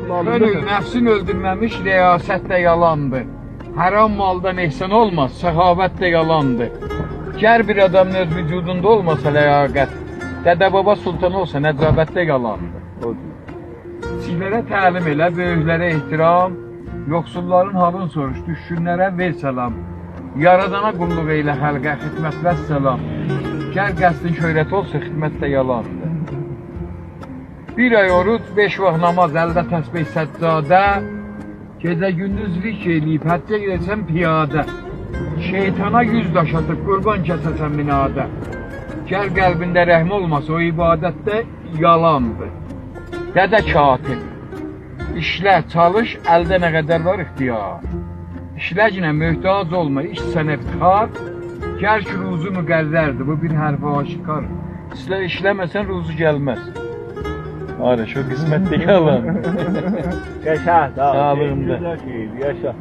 Könül nəfsin öldürməmiş riyasət də yalandır. Haram maldan ehsan olmaz, səxavət də yalandır. Gər bir adamın öz vücudunda olmasa ləyaqət, Dədə Baba Sultan olsa nəcabət də yalandır. Kiçiklərə təlim elə, böyüklərə ehtiram, yoxsulların halını soruş, düşkünlərə ver salam. Yaradana qulluq eylə xəlqə, xidmət və səlam. Gər qəsdin şöhrət olsa, xidmət də yalandır. Bir ay oruc, 5 vaxt namaz, əldə təsbih səccadə, gecə gündüz zikr eləyib, həccə gedəsən piyadə. Şeytana 100 daş atıb, qurban kəsəsən minadə. Gər qəlbində rəhm olmasa, o ibadətdə yalandır. Dədə katib, işlə, çalış, əldə nə qədər var ixtiyar. İşləcinə möhtac olma, iş sənə ixtiyar. Gər ki, ruzu müqərrərdir, bu bir hərfi aşikar. İşləməsən ruzu gəlməz. Arı, şu qismətdə yalan. Yaşa, sağlığında. Yaşa.